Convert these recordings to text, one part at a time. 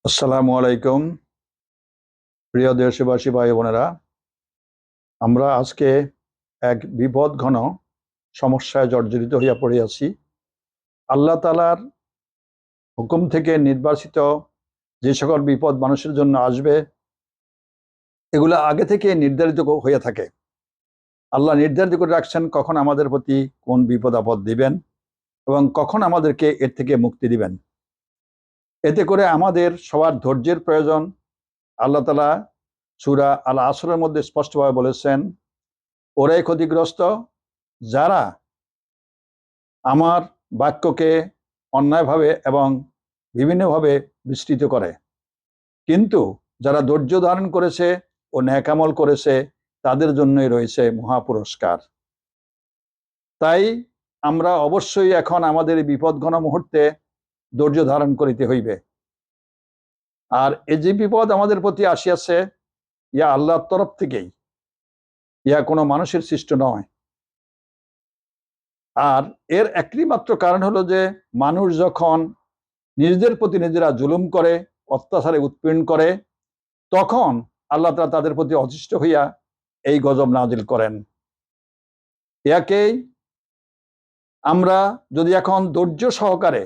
আসসালামু আলাইকুম। প্রিয় দেশবাসী ভাই বোনেরা, আমরা আজকে এক বিপদ ঘন সমস্যায় জর্জরিত হইয়া পড়িয়াছি। আল্লাহ তাআলার হুকুম থেকে নির্বাচিত যে সকল বিপদ মানুষের জন্য আসবে, এগুলো আগে থেকে নির্ধারিত হইয়া থাকে। আল্লাহ নির্ধারিত করে রাখছেন কখন আমাদের প্রতি কোন বিপদ আপদ দিবেন এবং কখন আমাদেরকে এর থেকে মুক্তি দিবেন। এতে করে আমাদের সবার ধৈর্যের প্রয়োজন। আল্লাহ তাআলা সূরা আল আসরের মধ্যে স্পষ্টভাবে বলেছেন, ওরাই ক্ষতিগ্রস্ত যারা আমার বাক্যকে অন্যায়ভাবে এবং বিভিন্নভাবে বিস্তৃত করে, কিন্তু যারা ধৈর্য ধারণ করেছে ও ন্যাকামল করেছে তাদের জন্যই রয়েছে মহাপুরস্কার। তাই আমরা অবশ্যই এখন আমাদের এই বিপদঘন মুহূর্তে ধৈর্য ধারণ করিতে হইবে। আর এই যে বিপদ আমাদের প্রতি আসিয়াছে, ইয়া আল্লাহর তরফ থেকেই, ইয়া কোনো মানুষের সৃষ্ট নয়। আর এর একটি মাত্র কারণ হলো যে মানুষ যখন নিজেদের প্রতি নিজেরা জুলুম করে, অত্যাচারে উৎপীড়ন করে, তখন আল্লাহ তাআলা তাদের প্রতি অতিষ্ঠ হইয়া এই গজব নাজিল করেন। ইয়াকেই আমরা যদি এখন ধৈর্য সহকারে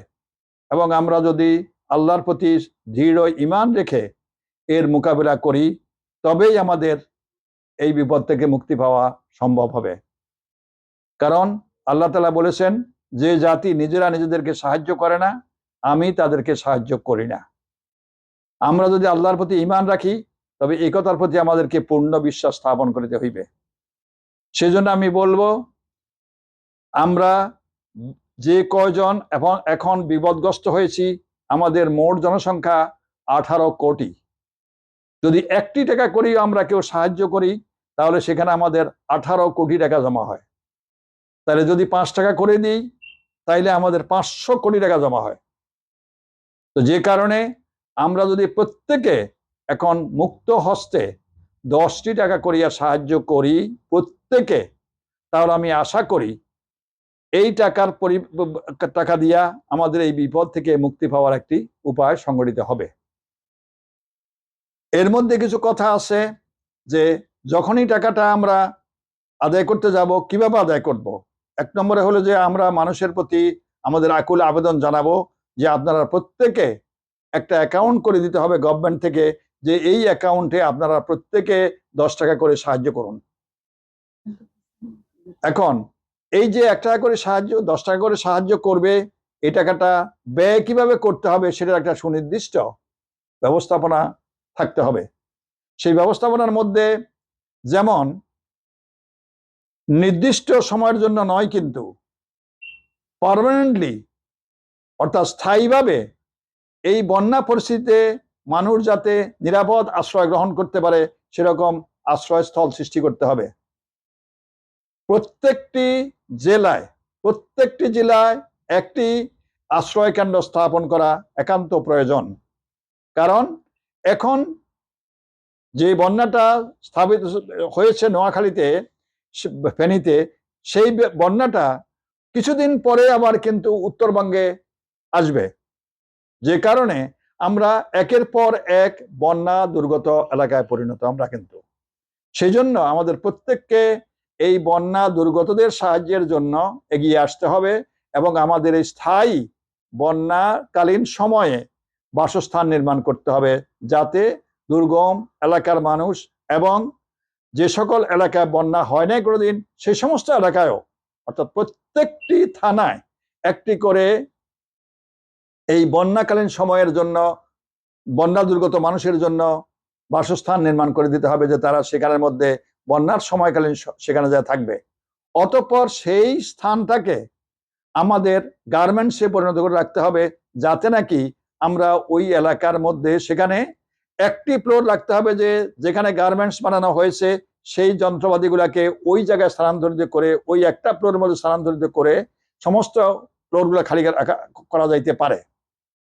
এবং আমরা যদি আল্লাহর প্রতি দৃঢ় ঈমান রেখে এর মোকাবিলা করি, তবেই আমাদের এই বিপদ থেকে মুক্তি পাওয়া সম্ভব হবে। কারণ আল্লাহ তাআলা বলেছেন, যে জাতি নিজেরা নিজেদেরকে সাহায্য করে না, আমি তাদেরকে সাহায্য করি না। আমরা যদি আল্লাহর প্রতি ঈমান রাখি, তবে এই কথার প্রতি আমাদেরকে পূর্ণ বিশ্বাস স্থাপন করিতে হইবে। সেজন্য আমি বলবো, আমরা যে কয়জন এখন বিপদগ্রস্ত হয়েছি, আমাদের মোট জনসংখ্যা 18 কোটি। যদি 1টি টাকা করেই আমরা কেউ সাহায্য করি, তাহলে সেখানে আমাদের 18 কোটি টাকা জমা হয়। তাহলে যদি 5 টাকা করে দিই, তাইলে আমাদের 500 কোটি টাকা জমা হয়। তো যে কারণে আমরা যদি প্রত্যেকে এখন মুক্ত হস্তে 10টি টাকা করিয়া সাহায্য করি প্রত্যেকে, তাহলে আমি আশা করি এই টাকা দিয়া আমাদের এই বিপদ থেকে মুক্তি পাওয়ার একটি উপায় সংগঠিত হবে। এর মধ্যে কিছু কথা আছে যে যখনই টাকাটা আমরা আদায় করতে যাব, কিভাবে আদায় করব। 1 নম্বরে হলো যে আমরা মানুষের প্রতি আমাদের আকুল আবেদন জানাবো যে আপনারা প্রত্যেকে একটা অ্যাকাউন্ট করে দিতে হবে গভর্নমেন্ট থেকে, যে এই অ্যাকাউন্টে আপনারা প্রত্যেকে 10 টাকা করে সাহায্য করুন। এখন এই যে 1 টাকা করে সাহায্য, 10 টাকা করে সাহায্য করবে, এই টাকাটা ব্যয় কিভাবে করতে হবে সেটার একটা সুনির্দিষ্ট ব্যবস্থাপনা থাকতে হবে। সেই ব্যবস্থাপনার মধ্যে যেমন নির্দিষ্ট সময়ের জন্য নয়, কিন্তু পার্মানেন্টলি অর্থাৎ স্থায়ীভাবে এই বন্যা পরিস্থিতিতে মানুষ যাতে নিরাপদ আশ্রয় গ্রহণ করতে পারে, সেরকম আশ্রয়স্থল সৃষ্টি করতে হবে। প্রত্যেকটি জেলায় একটি আশ্রয় কেন্দ্র স্থাপন করা একান্ত প্রয়োজন। কারণ এখন যে বন্যাটা স্থাপিত হয়েছে নোয়াখালীতে, ফেনীতে, সেই বন্যাটা কিছুদিন পরে আবার কিন্তু উত্তরবঙ্গে আসবে। যে কারণে আমরা একের পর এক বন্যা দুর্গত এলাকায় পরিণত আমরা কিন্তু। সেই জন্য আমাদের প্রত্যেককে এই বন্যা দুর্গতদের সাহায্যের জন্য এগিয়ে আসতে হবে এবং আমাদের এই স্থায়ী বন্যাকালীন সময়ে বাসস্থান নির্মাণ করতে হবে, যাতে দুর্গম এলাকার মানুষ এবং যে সকল এলাকায় বন্যা হয় নাই কোনোদিন, সেই সমস্ত এলাকায়ও, অর্থাৎ প্রত্যেকটি থানায় একটি করে এই বন্যাকালীন সময়ের জন্য বন্যা দুর্গত মানুষের জন্য বাসস্থান নির্মাণ করে দিতে হবে, যে তারা সেখানের মধ্যে বন্যার সময়কালীন সেখানে যা থাকবে। অতঃপর সেই স্থানটাকে আমাদের গার্মেন্টসে পরিণত করে রাখতে হবে, যাতে নাকি আমরা ওই এলাকার মধ্যে সেখানে একটি ফ্লোর রাখতে হবে, যে যেখানে গার্মেন্টস বানানো হয়েছে সেই যন্ত্রপাতিগুলোকে ওই জায়গায় স্থানান্তরিত করে, ওই একটা ফ্লোরের মধ্যে স্থানান্তরিত করে সমস্ত ফ্লোরগুলো খালি করা যাইতে পারে,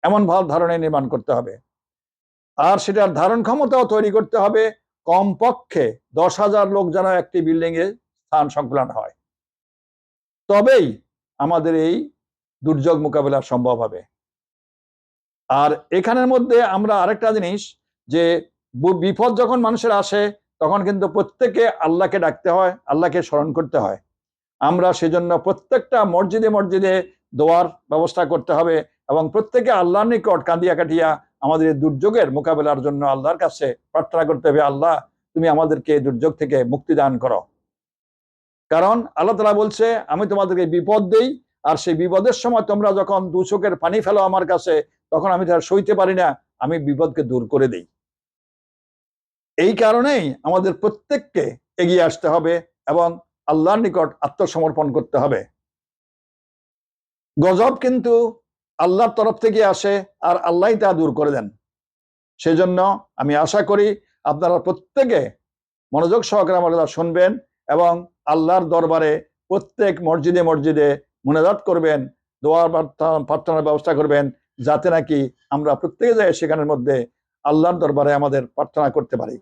এমন ভাবে ধারণা নির্মাণ করতে হবে। আর সেটার ধারণ ক্ষমতাও তৈরি করতে হবে, কমপক্ষে 10,000 লোক যেন একটি বিল্ডিং এ স্থান সংকুলান হয়, তবেই আমাদের এই দুর্যোগ মোকাবেলা সম্ভব হবে। আর এখানের মধ্যে আমরা আরেকটা জিনিস, যে বিপদ যখন মানুষের আসে তখন কিন্তু প্রত্যেকে আল্লাহকে ডাকতে হয়, আল্লাহকে স্মরণ করতে হয়। আমরা সেজন্য প্রত্যেকটা মসজিদে মসজিদে দোয়ার ব্যবস্থা করতে হবে এবং প্রত্যেকে আল্লাহর নিকট কাঁদিয়া কাটিয়া আমাদের এই দুর্যোগের মোকাবেলার জন্য আল্লাহর কাছে প্রার্থনা করতে হবে, আল্লাহ তুমি আমাদেরকে এই দুর্যোগ থেকে মুক্তি দান করো। কারণ আল্লাহ তাআলা বলছে, আমি তোমাদেরকে বিপদ দেই, আর সেই বিপদের সময় তোমরা যখন দু চোখের পানি ফেলো আমার কাছে, তখন আমি তার সইতে পারি না, আমি বিপদকে দূর করে দেই। এই কারণেই আমাদের প্রত্যেককে এগিয়ে আসতে হবে এবং আল্লাহর নিকট আত্মসমর্পণ করতে হবে। গজব কিন্তু আল্লাহর তরফ থেকে আসে, আর আল্লাহই তা দূর করে দেন। সেজন্য আমি আশা করি আপনারা প্রত্যেকে মনোযোগ সহকারে আমার কথা শুনবেন এবং আল্লাহর দরবারে প্রত্যেক মসজিদে মসজিদে মুনাজাত করবেন, দোয়া প্রার্থনার ব্যবস্থা করবেন, যাতে নাকি আমরা প্রত্যেকে যাই সেখানের মধ্যে আল্লাহর দরবারে আমাদের প্রার্থনা করতে পারি।